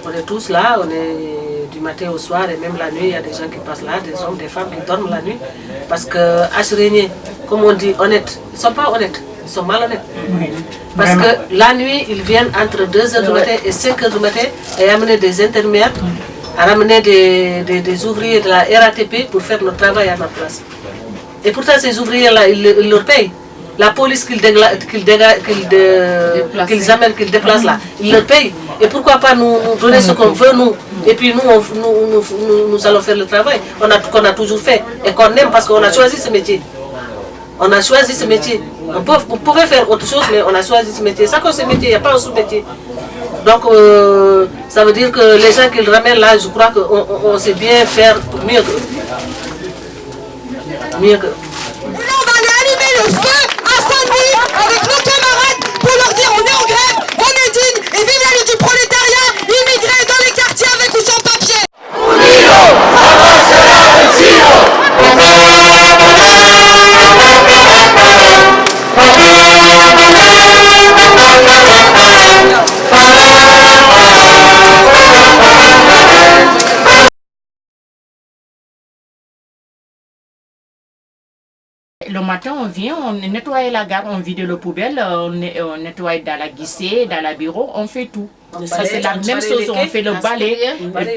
On est tous là, on est du matin au soir et même la nuit, il y a des gens qui passent là, des hommes, des femmes qui dorment la nuit. Parce que H. comme on dit, honnêtes, ils ne sont pas honnêtes, ils sont malhonnêtes. Parce que la nuit, ils viennent entre 2h du matin et 5h du matin et amener des intermédiaires, à ramener des ouvriers de la RATP pour faire notre travail à notre place. Et pourtant, ces ouvriers-là, ils leur payent. La police qu'ils amènent, qu'ils déplacent là, ils leur payent. Et pourquoi pas nous donner ce qu'on veut, nous? Et puis nous allons faire le travail qu'on a toujours fait et qu'on aime parce qu'on a choisi ce métier. On a choisi ce métier. On pouvait faire autre chose, mais on a choisi ce métier. Ça, ce métier, il n'y a pas un sous-métier. Donc, ça veut dire que les gens qu'ils ramènent là, je crois qu'on sait bien faire mieux qu'eux. Mieux qu'eux. On va aller allumer le feu à Saint-Denis avec nos camarades pour leur dire on est en grève, on est digne et vive la lutte du prolétariat immigré dans les quartiers avec ou sans papier. Le matin, on vient, on nettoie la gare, on vide le poubelle, on nettoie dans la guichet, dans la bureau, on fait tout. C'est la même chose, on fait le balai,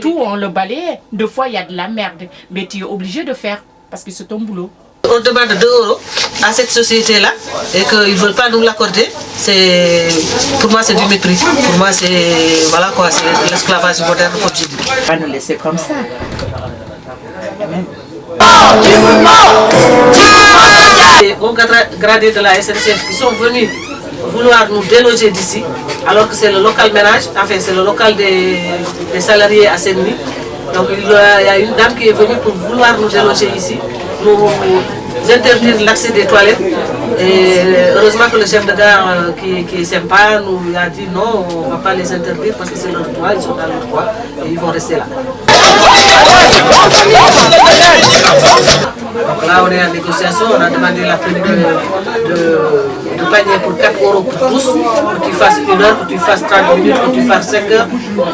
tout, on le balaye. Deux fois, il y a de la merde, mais tu es obligé de faire parce que c'est ton boulot. On demande 2 € à cette société-là et qu'ils ne veulent pas nous l'accorder. Pour moi, c'est du mépris. Pour moi, c'est voilà quoi, c'est l'esclavage moderne, comme je dis. On va nous laisser comme ça. Les hauts gradés de la SNCF qui sont venus vouloir nous déloger d'ici, alors que c'est le local ménage, enfin c'est le local des salariés à Saint-Denis. Donc il y a une dame qui est venue pour vouloir nous déloger ici, nous interdire l'accès des toilettes. Et heureusement que le chef de gare qui est sympa nous a dit non, on ne va pas les interdire parce que c'est leur droit, ils sont dans leur droit et ils vont rester là. Donc là on est en négociation, on a demandé la prime de panier pour 4 € pour tous, que tu fasses 1 heure, que tu fasses 30 minutes, que tu fasses 5 heures,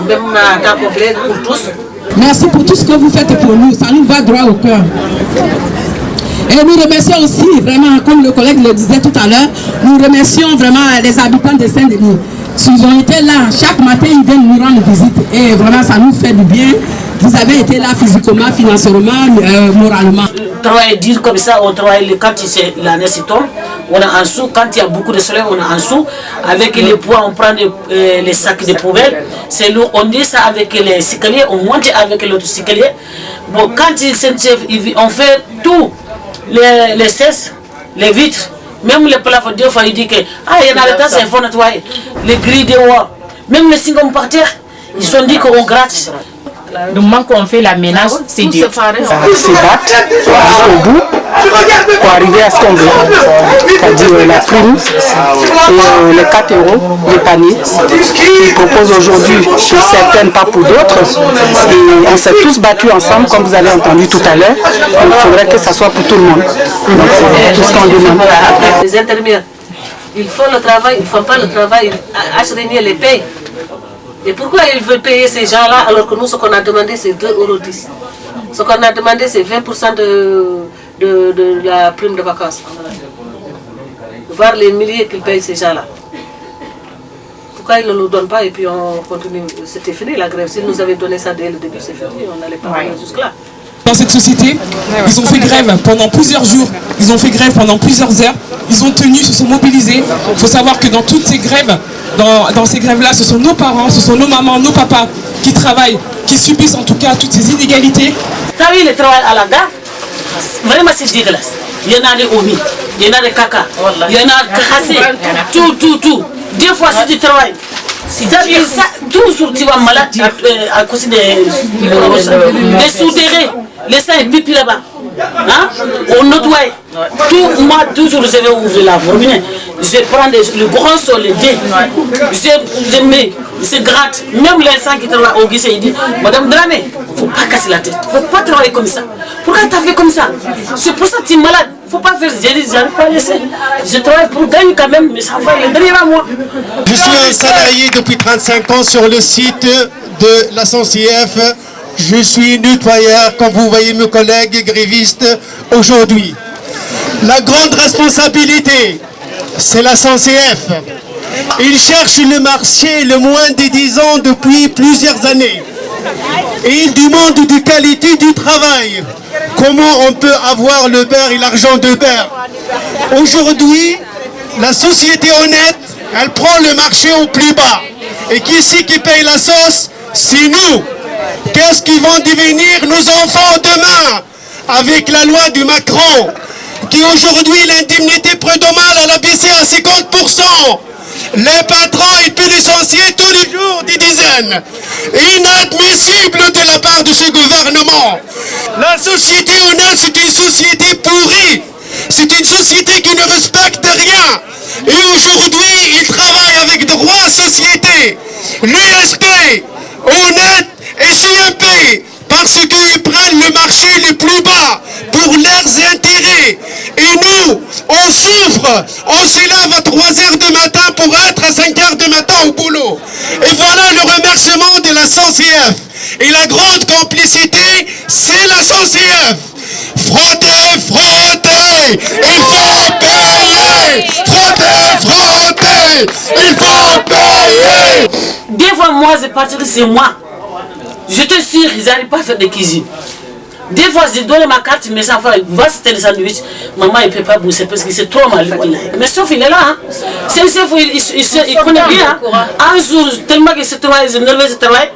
même à temps complet pour tous. Merci pour tout ce que vous faites pour nous, ça nous va droit au cœur. Et nous remercions aussi, vraiment, comme le collègue le disait tout à l'heure, nous remercions vraiment les habitants de Saint-Denis. Ils ont été là, chaque matin ils viennent nous rendre visite et vraiment ça nous fait du bien. Vous avez été là physiquement, financièrement, moralement. Travailler dire comme ça, on travaille quand la neige tombe, on a un sou, quand il y a beaucoup de soleil, on a un sou. Avec les poids, on prend les sacs de poubelle. C'est lourd, on dit ça avec les cycliers, on monte avec l'autre cyclier. Bon, quand on fait tout. Les cesses, les vitres, même les plafonds, des fois il dit que il y en a le temps, c'est faut nettoyer. Les grilles de bois, même les cingons par terre, ils ont dit qu'on gratte. Le moment qu'on fait la ménage, c'est dur. Se battre jusqu'au bout pour arriver à ce qu'on veut. C'est-à-dire la prime et les 4 € les paniers qu'ils proposent aujourd'hui pour certaines, pas pour d'autres. Et on s'est tous battus ensemble, comme vous avez entendu tout à l'heure. Il faudrait que ça soit pour tout le monde. Donc c'est tout ce qu'on demande. Les intermédiaires, ils font le travail, ils ne font pas le travail, H. les paye. Et pourquoi ils veulent payer ces gens-là alors que nous, ce qu'on a demandé, c'est 2,10 €. Ce qu'on a demandé, c'est 20% de la prime de vacances. Voir les milliers qu'ils payent ces gens-là. Pourquoi ils ne nous donnent pas et puis on continue? C'était fini la grève. S'ils nous avaient donné ça dès le début, c'est fini. On n'allait pas aller jusque-là. Dans cette société, ils ont fait grève pendant plusieurs jours, ils ont fait grève pendant plusieurs heures, ils ont tenu, se sont mobilisés. Il faut savoir que dans toutes ces grèves, dans ces grèves-là, ce sont nos parents, ce sont nos mamans, nos papas qui travaillent, qui subissent en tout cas toutes ces inégalités. Tu as vu le travail à la gare? Vraiment c'est dégueulasse. Il y en a des omis, il y en a des caca, il y en a cassé, tout. Deux fois c'est du travail. Toujours tu vas malade à cause des souterrains. Les seins et pipi là-bas. Hein? On nettoie. Moi, toujours, je vais ouvrir la robinet. Je vais prendre le grand sol, le dé. Je mets, je gratte. Même les gens qui travaillent au guichet, ils disent Madame Dramé, il ne faut pas casser la tête. Il ne faut pas travailler comme ça. Pourquoi tu as fait comme ça? C'est pour ça que tu es malade. Il ne faut pas faire. J'ai dit, j'arrive pas à laisser. Je travaille pour gagner quand même, mais ça va derrière moi. Je suis un salarié depuis 35 ans sur le site de la CNCF. Je suis nettoyeur, comme vous voyez mes collègues grévistes aujourd'hui. La grande responsabilité, c'est la CNCF. Ils cherchent le marché le moins de 10 ans depuis plusieurs années. Et ils demandent de qualité du travail. Comment on peut avoir le beurre et l'argent de beurre? Aujourd'hui, la société honnête, elle prend le marché au plus bas. Et qui c'est qui paye la sauce? C'est nous. Qu'est-ce qu'ils vont devenir nos enfants demain avec la loi de Macron qui aujourd'hui l'indemnité prud'homale elle a baissé à 50%. Les patrons ils peuvent licencier tous les jours des dizaines. Inadmissible de la part de ce gouvernement. La société honnête c'est une société pourrie. C'est une société qui ne respecte rien. Et aujourd'hui ils travaillent avec droit société. L'USP, honnête et CEP, parce qu'ils prennent le marché le plus bas pour leurs intérêts. Et nous, on souffre, on se lève à 3 h du matin pour être à 5 h du matin au boulot. Et voilà le remerciement de la CNCF. Et la grande complicité, c'est la CNCF. Frottez, frottez, il faut payer. Frottez, frottez, il faut payer. Des fois, moi, c'est parti de chez moi. Je te sûr, ils n'arrivent pas à faire des cuisines. Des fois, je donne ma carte, mes enfants, va c'était des sandwichs. Maman, il ne peut pas bosser parce que c'est trop mal. Mais sauf, il est là. Hein. C'est le chef, il connaît bien. Hein. Un jour, tellement qu'il se travaille, il est nerveux, il travaille.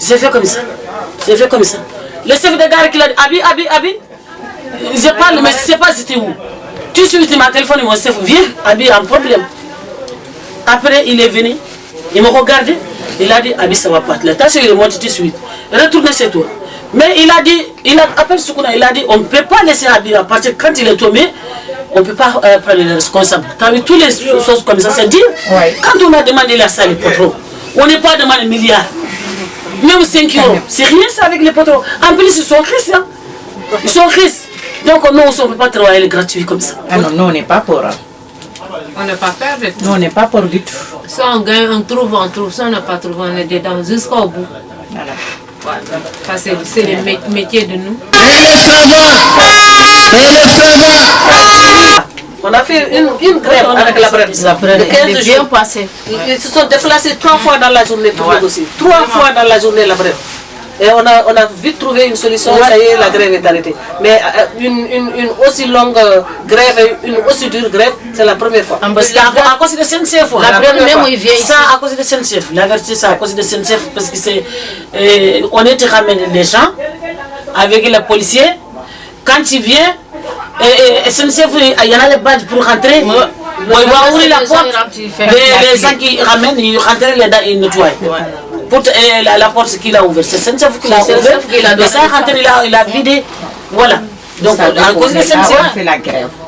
J'ai fait comme ça. J'ai fait comme ça. Le chef de gare qui l'a dit, Abi. Je parle, mais je ne sais pas c'était où. Tout de suite, il m'a téléphoné, mon chef, viens, Abi a un problème. Après, il est venu, il m'a regardé. Il a dit, Abi, ça va pas. L'attention, il est monté tout de suite. Retournez chez toi. Mais il a dit, après Soukouna, il a dit, on ne peut pas laisser Abi parce que quand il est tombé, on ne peut pas prendre les responsables. T'as vu, toutes les choses comme ça, c'est dire, quand on a demandé la salle, les poteaux, on n'est pas demandé milliards. Même 5 €, c'est rien ça avec les poteaux. En plus, ils sont tristes. Hein. Ils sont tristes. Donc, nous, on ne peut pas travailler gratuit comme ça. Ah non, nous, on n'est pas pour. On n'est pas peur. Nous, on n'est pas pour du tout. Si on gagne, on trouve. Si on n'a pas trouvé, on est dedans jusqu'au bout. Voilà. Parce que c'est le métier de nous. On a fait une grève avec la brève de 15 jours. Ils se sont déplacés 3 fois dans la journée pour négocier. 3 fois dans la journée la brève. Et on a vite trouvé une solution, ça y est, la grève est arrêtée. Mais une aussi longue grève et une aussi dure grève, c'est la première fois. Parce qu'à cause de SNCF, la première fois, ça à cause de SNCF, la vérité c'est à cause de SNCF, parce que c'est, on était ramené les gens avec les policiers, quand tu viens, SNCF, il y en a les badges pour rentrer, on va ouvrir la porte, les gens qui ramènent, ils rentrent les dents, ils nettoient. La porte qu'il a ouverte, c'est SNCF qui l'a ouverte, mais ça il a vidé, voilà. Donc à cause de SNCF,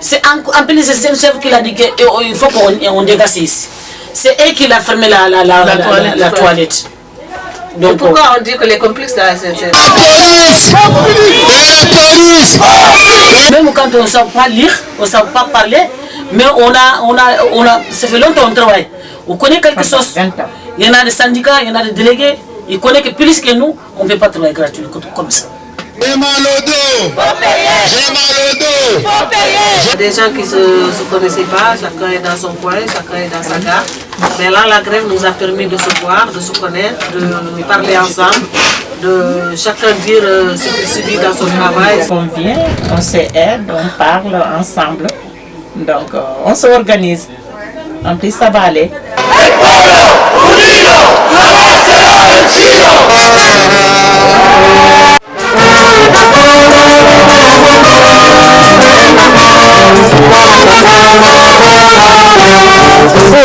c'est en plus c'est SNCF qui a dit qu'il faut qu'on dégage ici. C'est eux qui a fermé la toilette. Donc pourquoi on dit que les complices de la SNCF? Même quand on ne sait pas lire, on ne sait pas parler, mais ça fait longtemps qu'on travaille. On connaît quelque chose. Il y en a des syndicats, il y en a des délégués. Ils connaissent que plus que nous, on ne peut pas travailler gratuitement comme ça. J'ai mal au dos. J'ai mal au dos. Il y a des gens qui ne se connaissaient pas, chacun est dans son coin, chacun est dans sa gare. Mais là, la grève nous a permis de se voir, de se connaître, de parler ensemble, de chacun dire ce qu'il subit dans son travail. On vient, on s'aide, on parle ensemble. Donc, on s'organise. En plus, ça va aller.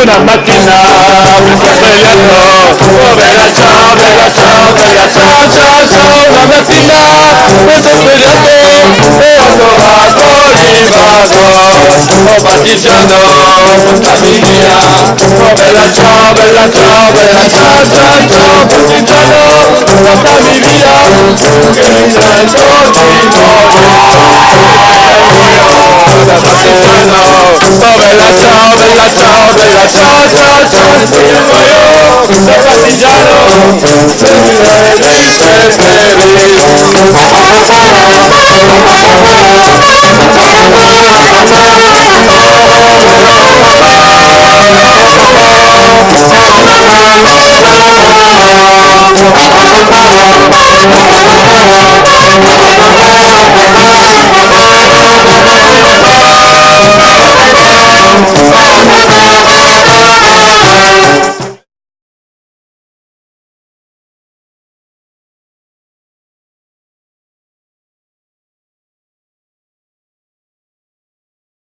Una máquina peleando, bella ciao, bella ciao, bella ciao, ciao, ciao, una mattina mi sto svegliando e ho trovato l'Ivano, oh partigiano, portami via, oh bella ciao, bella ciao, bella ciao, ciao, ciao, partigiano, portami via, che mi sento di nuovo. Oh bella ciao, bella ciao, bella ciao, ciao, ciao, sono io, sono partigiano, Thank you.